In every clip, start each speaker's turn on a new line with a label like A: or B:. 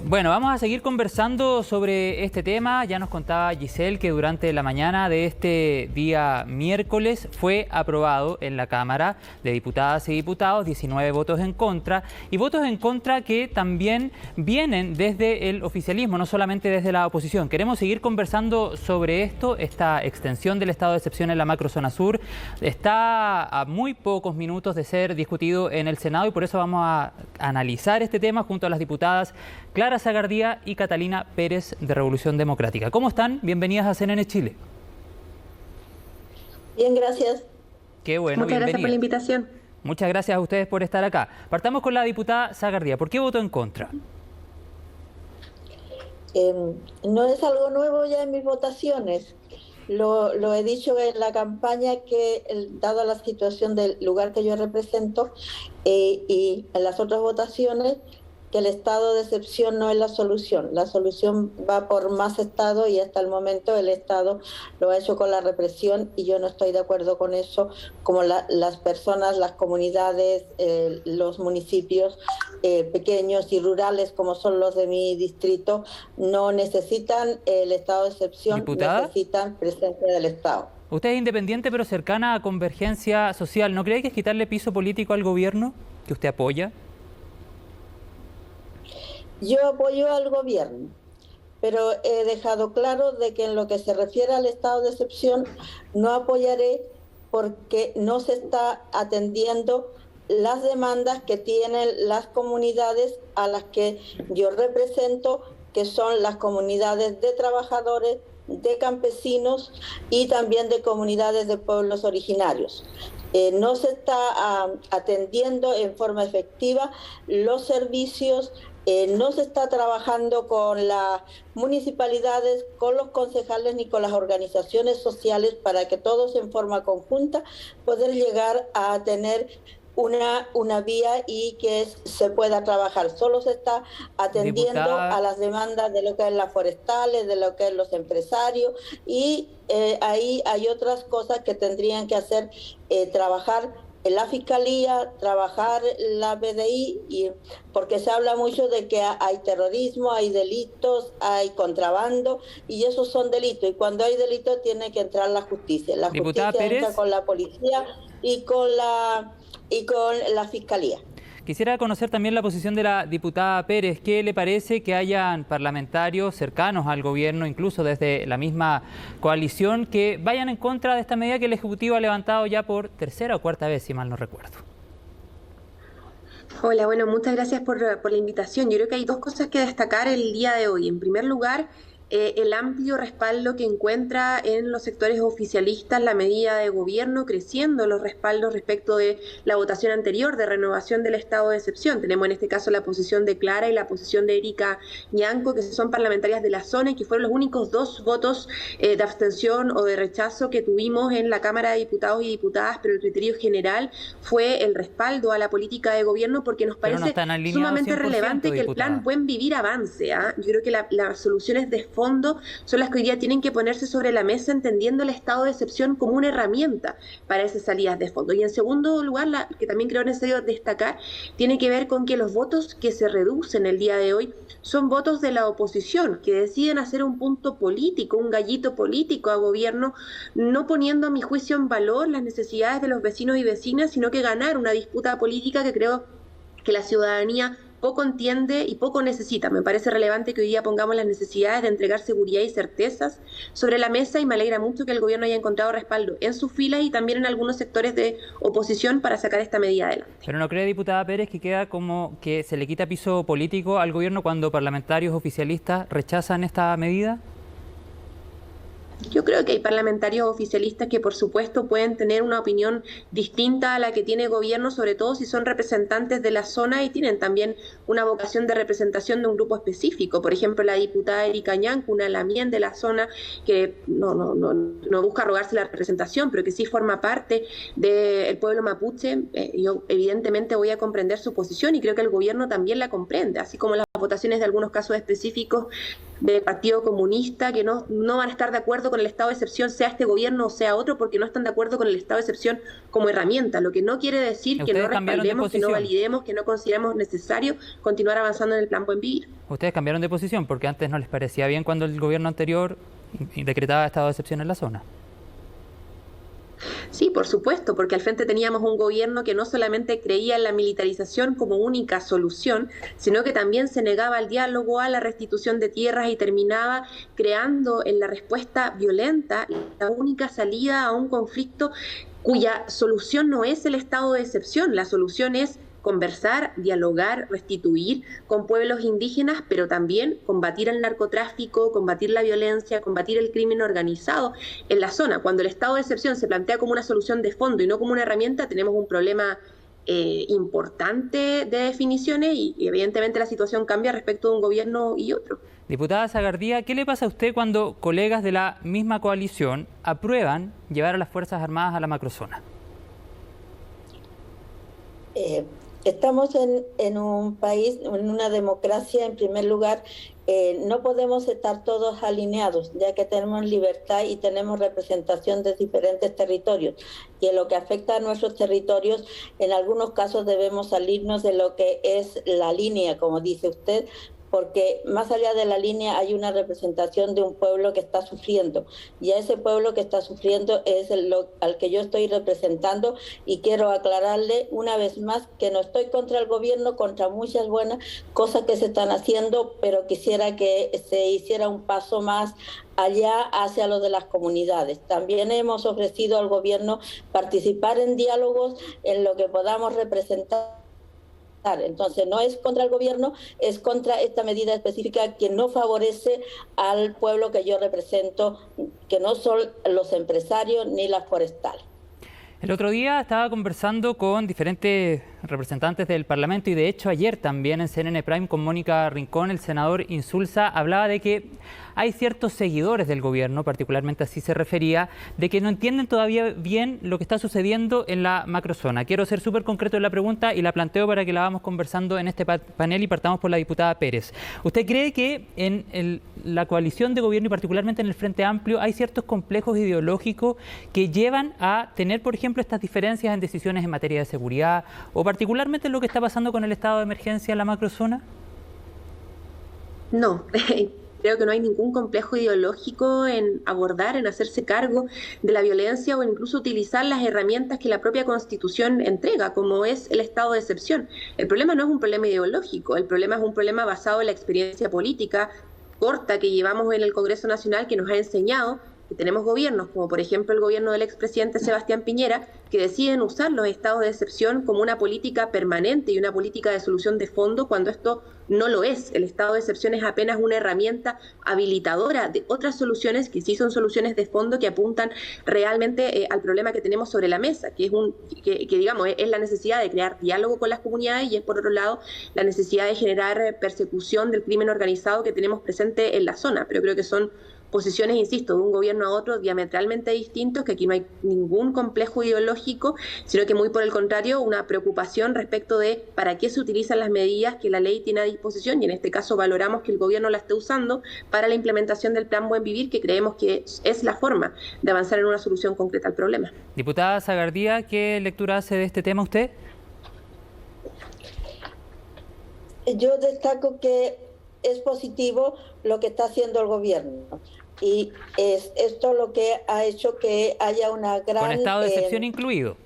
A: Bueno, vamos a seguir conversando sobre este tema. Ya nos contaba Giselle que durante la mañana de este día miércoles fue aprobado en la Cámara de Diputadas y Diputados 19 votos en contra, y votos en contra que también vienen desde el oficialismo, no solamente desde la oposición. Queremos seguir conversando sobre esto. Esta extensión del estado de excepción en la macrozona sur está a muy pocos minutos de ser discutido en el Senado, y por eso vamos a analizar este tema junto a las diputadas Clara Zagardía y Catalina Pérez de Revolución Democrática. ¿Cómo están? Bienvenidas a CNN Chile.
B: Bien, gracias.
A: Qué bueno,
C: muchas gracias por la invitación.
A: Muchas gracias a ustedes por estar acá. Partamos con la diputada Zagardía. ¿Por qué votó en contra?
B: No es algo nuevo ya en mis votaciones. Lo he dicho en la campaña que, dada la situación del lugar que yo represento y en las otras votaciones, que el estado de excepción no es la solución. La solución va por más estado, y hasta el momento el estado lo ha hecho con la represión, y yo no estoy de acuerdo con eso. Como las personas, las comunidades, los municipios pequeños y rurales como son los de mi distrito no necesitan el estado de excepción.
A: ¿Diputada?
B: Necesitan presencia del Estado.
A: Usted es independiente pero cercana a Convergencia Social. ¿No cree que es quitarle piso político al gobierno que usted apoya?
B: Yo apoyo al gobierno, pero he dejado claro de que en lo que se refiere al estado de excepción no apoyaré, porque no se está atendiendo las demandas que tienen las comunidades a las que yo represento, que son las comunidades de trabajadores, de campesinos y también de comunidades de pueblos originarios. No se está atendiendo en forma efectiva los servicios. No se está trabajando con las municipalidades, con los concejales ni con las organizaciones sociales para que todos en forma conjunta poder llegar a tener una vía y que se pueda trabajar. Solo se está atendiendo a las demandas de lo que es las forestales, de lo que es los empresarios, y ahí hay otras cosas que tendrían que hacer, trabajar en la Fiscalía, trabajar la PDI, porque se habla mucho de que hay terrorismo, hay delitos, hay contrabando, y esos son delitos, y cuando hay delitos tiene que entrar la justicia. La
A: Diputada
B: justicia
A: Pérez,
B: entra con la policía y con la Fiscalía.
A: Quisiera conocer también la posición de la diputada Pérez. ¿Qué le parece que hayan parlamentarios cercanos al gobierno, incluso desde la misma coalición, que vayan en contra de esta medida que el Ejecutivo ha levantado ya por tercera o cuarta vez, si mal no recuerdo?
C: Hola, bueno, muchas gracias por la invitación. Yo creo que hay dos cosas que destacar el día de hoy. En primer lugar, el amplio respaldo que encuentra en los sectores oficialistas la medida de gobierno, creciendo los respaldos respecto de la votación anterior de renovación del estado de excepción. Tenemos en este caso la posición de Clara y la posición de Erika Ñanco, que son parlamentarias de la zona y que fueron los únicos dos votos de abstención o de rechazo que tuvimos en la Cámara de Diputados y Diputadas, pero el criterio general fue el respaldo a la política de gobierno, porque nos parece sumamente relevante que el plan Buen Vivir avance. Yo creo que las soluciones de fondo son las que hoy día tienen que ponerse sobre la mesa, entendiendo el estado de excepción como una herramienta para esas salidas de fondo. Y en segundo lugar, que también creo necesario destacar, tiene que ver con que los votos que se reducen el día de hoy son votos de la oposición, que deciden hacer un punto político, un gallito político a gobierno, no poniendo a mi juicio en valor las necesidades de los vecinos y vecinas, sino que ganar una disputa política que creo que la ciudadanía poco entiende y poco necesita. Me parece relevante que hoy día pongamos las necesidades de entregar seguridad y certezas sobre la mesa, y me alegra mucho que el gobierno haya encontrado respaldo en sus filas y también en algunos sectores de oposición para sacar esta medida adelante.
A: ¿Pero no cree, diputada Pérez, que queda como que se le quita piso político al gobierno cuando parlamentarios oficialistas rechazan esta medida?
C: Yo creo que hay parlamentarios oficialistas que por supuesto pueden tener una opinión distinta a la que tiene el gobierno, sobre todo si son representantes de la zona y tienen también una vocación de representación de un grupo específico. Por ejemplo, la diputada Erika Ñanco, una lamien de la zona, que no busca rogarse la representación, pero que sí forma parte del pueblo mapuche. Yo evidentemente voy a comprender su posición y creo que el gobierno también la comprende, así como las votaciones de algunos casos específicos del Partido Comunista, que no van a estar de acuerdo con el estado de excepción, sea este gobierno o sea otro, porque no están de acuerdo con el estado de excepción como herramienta, lo que no quiere decir que no respaldemos, que no validemos, que no consideremos necesario continuar avanzando en el Plan Buen Vivir.
A: Ustedes cambiaron de posición porque antes no les parecía bien cuando el gobierno anterior decretaba estado de excepción en la zona.
C: Sí, por supuesto, porque al frente teníamos un gobierno que no solamente creía en la militarización como única solución, sino que también se negaba al diálogo, a la restitución de tierras y terminaba creando en la respuesta violenta la única salida a un conflicto cuya solución no es el estado de excepción, la solución es conversar, dialogar, restituir con pueblos indígenas, pero también combatir el narcotráfico, combatir la violencia, combatir el crimen organizado en la zona. Cuando el estado de excepción se plantea como una solución de fondo y no como una herramienta, tenemos un problema importante de definiciones y evidentemente la situación cambia respecto de un gobierno y otro.
A: Diputada Zagardía, ¿qué le pasa a usted cuando colegas de la misma coalición aprueban llevar a las Fuerzas Armadas a la macrozona?
B: Estamos en un país, en una democracia, en primer lugar. No podemos estar todos alineados, ya que tenemos libertad y tenemos representación de diferentes territorios. Y en lo que afecta a nuestros territorios, en algunos casos debemos salirnos de lo que es la línea, como dice usted, porque más allá de la línea hay una representación de un pueblo que está sufriendo, y a ese pueblo que está sufriendo es al que yo estoy representando, y quiero aclararle una vez más que no estoy contra el gobierno, contra muchas buenas cosas que se están haciendo, pero quisiera que se hiciera un paso más allá hacia lo de las comunidades. También hemos ofrecido al gobierno participar en diálogos en lo que podamos representar. Entonces no es contra el gobierno, es contra esta medida específica que no favorece al pueblo que yo represento, que no son los empresarios ni las forestales.
A: El otro día estaba conversando con diferentes representantes del Parlamento y de hecho ayer también en CNN Prime con Mónica Rincón, el senador Insulza hablaba de que hay ciertos seguidores del gobierno, particularmente así se refería, de que no entienden todavía bien lo que está sucediendo en la macrozona. Quiero ser súper concreto en la pregunta y la planteo para que la vamos conversando en este panel y partamos por la diputada Pérez. ¿Usted cree que en la coalición de gobierno y particularmente en el Frente Amplio hay ciertos complejos ideológicos que llevan a tener, por ejemplo, estas diferencias en decisiones en materia de seguridad o particularmente en lo que está pasando con el estado de emergencia en la macrozona?
C: No. Creo que no hay ningún complejo ideológico en abordar, en hacerse cargo de la violencia o incluso utilizar las herramientas que la propia Constitución entrega, como es el estado de excepción. El problema no es un problema ideológico, el problema es un problema basado en la experiencia política corta que llevamos en el Congreso Nacional, que nos ha enseñado que tenemos gobiernos, como por ejemplo el gobierno del expresidente Sebastián Piñera, que deciden usar los estados de excepción como una política permanente y una política de solución de fondo cuando esto no lo es. El estado de excepción es apenas una herramienta habilitadora de otras soluciones que sí son soluciones de fondo que apuntan realmente al problema que tenemos sobre la mesa, que es digamos es la necesidad de crear diálogo con las comunidades y es por otro lado la necesidad de generar persecución del crimen organizado que tenemos presente en la zona. Pero creo que son posiciones, insisto, de un gobierno a otro diametralmente distintos, que aquí no hay ningún complejo ideológico, sino que muy por el contrario, una preocupación respecto de para qué se utilizan las medidas que la ley tiene a disposición, y en este caso valoramos que el gobierno la esté usando para la implementación del Plan Buen Vivir, que creemos que es la forma de avanzar en una solución concreta al problema.
A: Diputada Zagardía, ¿qué lectura hace de este tema usted?
B: Yo destaco que es positivo lo que está haciendo el gobierno. Y es esto lo que ha hecho que haya una gran...
A: Con estado de excepción incluido.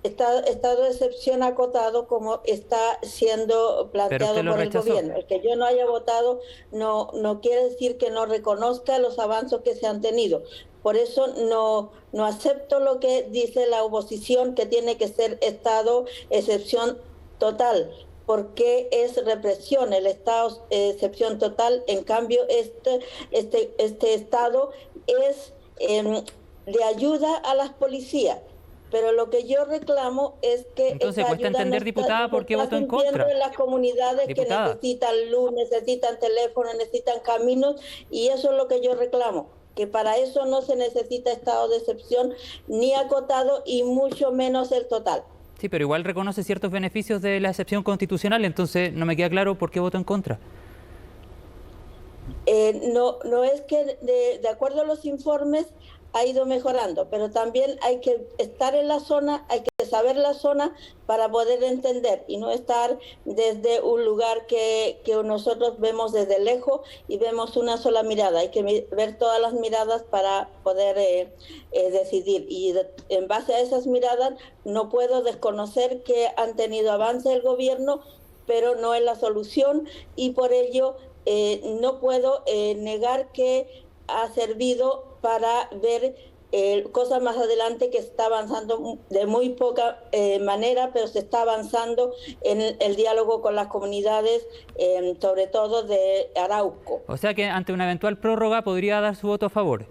B: Estado de excepción acotado como está siendo planteado por el gobierno. El que yo no haya votado no quiere decir que no reconozca los avances que se han tenido. Por eso no acepto lo que dice la oposición, que tiene que ser estado excepción total, porque es represión el estado de excepción total. En cambio este estado es de ayuda a las policías, pero lo que yo reclamo es que
A: entonces cuesta entender, diputada, por qué votó en contra
B: en las comunidades, diputada, que necesitan luz, necesitan teléfono, necesitan caminos, y eso es lo que yo reclamo, que para eso no se necesita estado de excepción ni acotado y mucho menos el total.
A: Sí, pero igual reconoce ciertos beneficios de la excepción constitucional, entonces no me queda claro por qué votó en contra.
B: No es que de acuerdo a los informes ha ido mejorando, pero también hay que estar en la zona, hay que saber la zona para poder entender y no estar desde un lugar que nosotros vemos desde lejos y vemos una sola mirada. Hay que ver todas las miradas para poder decidir. Y en base a esas miradas no puedo desconocer que han tenido avance el gobierno, pero no es la solución y por ello no puedo negar que ha servido para ver cosas más adelante, que está avanzando de muy poca manera, pero se está avanzando en el diálogo con las comunidades, sobre todo de Arauco.
A: O sea que ante una eventual prórroga podría dar su voto a favor.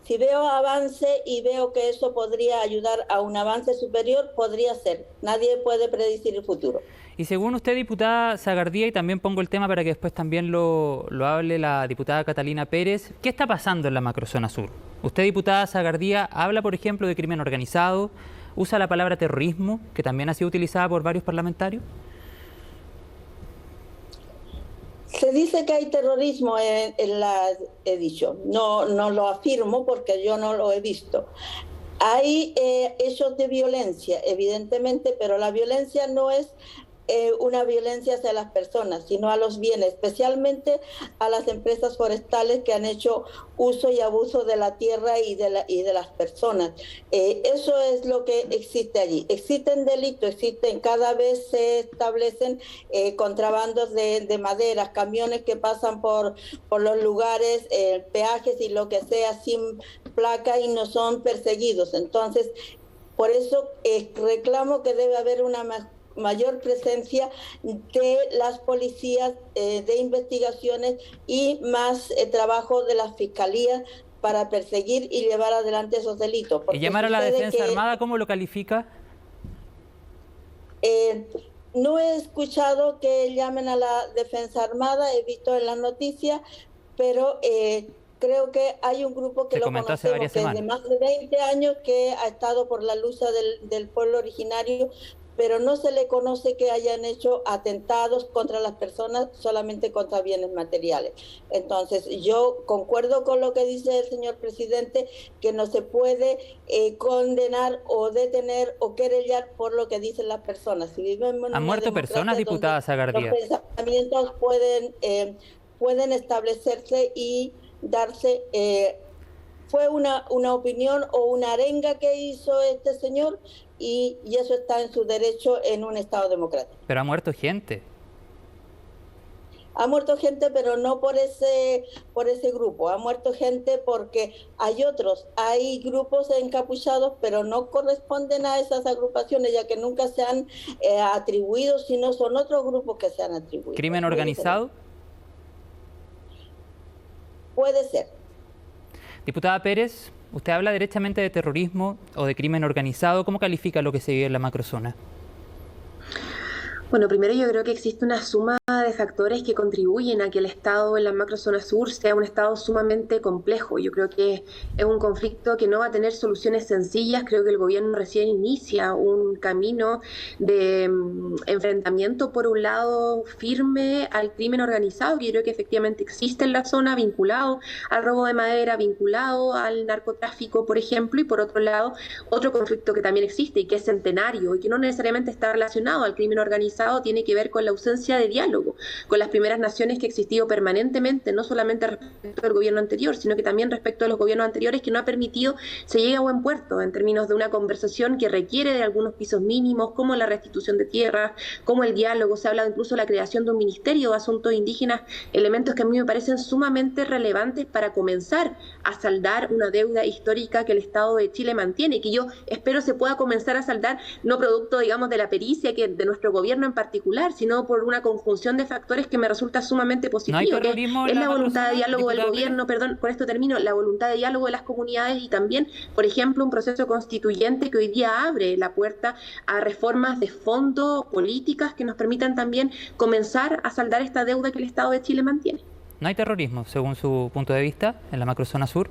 B: Si veo avance y veo que eso podría ayudar a un avance superior, podría ser. Nadie puede predecir el futuro.
A: Y según usted, diputada Sagardía, y también pongo el tema para que después también lo hable la diputada Catalina Pérez, ¿qué está pasando en la macrozona sur? Usted, diputada Sagardía, habla, por ejemplo, de crimen organizado, usa la palabra terrorismo, que también ha sido utilizada por varios parlamentarios.
B: Se dice que hay terrorismo en la edición. No lo afirmo porque yo no lo he visto. Hay hechos de violencia, evidentemente, pero la violencia no es una violencia hacia las personas, sino a los bienes, especialmente a las empresas forestales que han hecho uso y abuso de la tierra y de las personas. Eso es lo que existe allí. Existen delitos, cada vez se establecen contrabandos de maderas, camiones que pasan por los lugares, peajes y lo que sea sin placa y no son perseguidos. Entonces, por eso reclamo que debe haber una mayor presencia de las policías de investigaciones y más trabajo de las fiscalías para perseguir y llevar adelante esos delitos.
A: ¿Y llamar a la Defensa Armada, cómo lo califica?
B: No he escuchado que llamen a la Defensa Armada, he visto en las noticias, pero creo que hay un grupo que lo conocemos que es de más de 20 años, que ha estado por la lucha del pueblo originario, pero no se le conoce que hayan hecho atentados contra las personas, solamente contra bienes materiales. Entonces, yo concuerdo con lo que dice el señor presidente, que no se puede condenar o detener o querellar por lo que dicen las personas. Si vivimos en
A: ¿Han muerto personas, diputada Sagardía?
B: Los pensamientos pueden establecerse y darse... fue una opinión o una arenga que hizo este señor y eso está en su derecho en un Estado democrático.
A: Pero ha muerto gente.
B: Ha muerto gente, pero no por ese grupo. Ha muerto gente porque hay grupos encapuchados, pero no corresponden a esas agrupaciones, ya que nunca se han atribuido, sino son otros grupos que se han atribuido.
A: ¿Crimen organizado?
B: Puede ser.
A: Diputada Pérez, usted habla directamente de terrorismo o de crimen organizado. ¿Cómo califica lo que se vive en la macrozona?
C: Bueno, primero yo creo que existe una suma de factores que contribuyen a que el Estado en la macrozona sur sea un Estado sumamente complejo. Yo creo que es un conflicto que no va a tener soluciones sencillas. Creo que el gobierno recién inicia un camino de enfrentamiento, por un lado, firme al crimen organizado, que yo creo que efectivamente existe en la zona, vinculado al robo de madera, vinculado al narcotráfico, por ejemplo, y por otro lado, otro conflicto que también existe y que es centenario y que no necesariamente está relacionado al crimen organizado, tiene que ver con la ausencia de diálogo con las primeras naciones que ha existido permanentemente, no solamente respecto del gobierno anterior, sino que también respecto de los gobiernos anteriores, que no ha permitido se llegue a buen puerto en términos de una conversación que requiere de algunos pisos mínimos, como la restitución de tierras, como el diálogo. Se ha hablado incluso de la creación de un ministerio de asuntos indígenas, elementos que a mí me parecen sumamente relevantes para comenzar a saldar una deuda histórica que el Estado de Chile mantiene, que yo espero se pueda comenzar a saldar, no producto, digamos, de la pericia que de nuestro gobierno en particular, sino por una conjunción de factores que me resulta sumamente positivo,
A: ¿No hay terrorismo
C: es
A: en
C: la voluntad de diálogo del gobierno,
A: Pérez?
C: perdón, con esto termino, la voluntad de diálogo de las comunidades y también, por ejemplo, un proceso constituyente que hoy día abre la puerta a reformas de fondo, políticas que nos permitan también comenzar a saldar esta deuda que el Estado de Chile mantiene.
A: ¿No hay terrorismo, según su punto de vista, en la macrozona sur?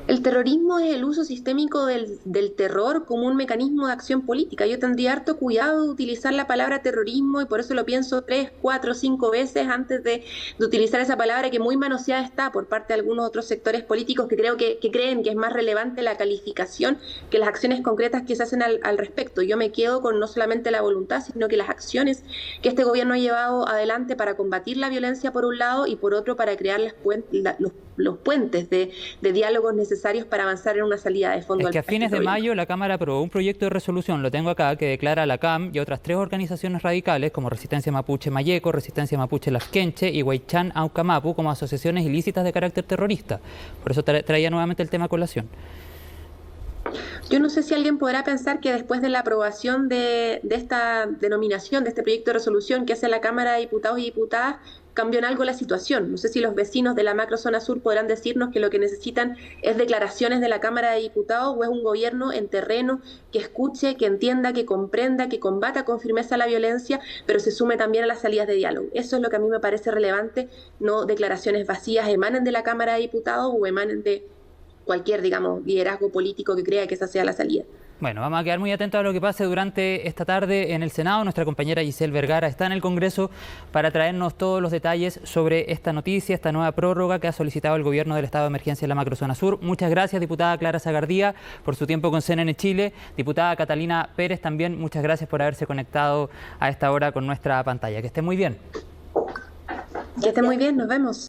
C: El terrorismo es el uso sistémico del terror como un mecanismo de acción política. Yo tendría harto cuidado de utilizar la palabra terrorismo y por eso lo pienso 3, 4, 5 veces antes de utilizar esa palabra que muy manoseada está por parte de algunos otros sectores políticos que creo que creen que es más relevante la calificación que las acciones concretas que se hacen al respecto. Yo me quedo con no solamente la voluntad, sino que las acciones que este gobierno ha llevado adelante para combatir la violencia por un lado y por otro para crear los puentes de diálogos necesarios para avanzar en una salida de fondo.
A: Es que a fines de mayo la Cámara aprobó un proyecto de resolución, lo tengo acá, que declara a la CAM y otras 3 organizaciones radicales como Resistencia Mapuche Mayeco, Resistencia Mapuche Lafkenche y Huaychán Aucamapu como asociaciones ilícitas de carácter terrorista. Por eso traía nuevamente el tema a colación.
C: Yo no sé si alguien podrá pensar que después de la aprobación de esta denominación, de este proyecto de resolución que hace la Cámara de Diputados y Diputadas, cambió en algo la situación. No sé si los vecinos de la macrozona sur podrán decirnos que lo que necesitan es declaraciones de la Cámara de Diputados o es un gobierno en terreno que escuche, que entienda, que comprenda, que combata con firmeza la violencia, pero se sume también a las salidas de diálogo. Eso es lo que a mí me parece relevante, no declaraciones vacías emanen de la Cámara de Diputados o emanen de cualquier, digamos, liderazgo político que crea que esa sea la salida.
A: Bueno, vamos a quedar muy atentos a lo que pase durante esta tarde en el Senado. Nuestra compañera Giselle Vergara está en el Congreso para traernos todos los detalles sobre esta noticia, esta nueva prórroga que ha solicitado el Gobierno del Estado de Emergencia en la Macrozona Sur. Muchas gracias, diputada Clara Zagardía, por su tiempo con CNN Chile. Diputada Catalina Pérez, también muchas gracias por haberse conectado a esta hora con nuestra pantalla. Que esté muy bien.
C: Que esté muy bien, nos vemos.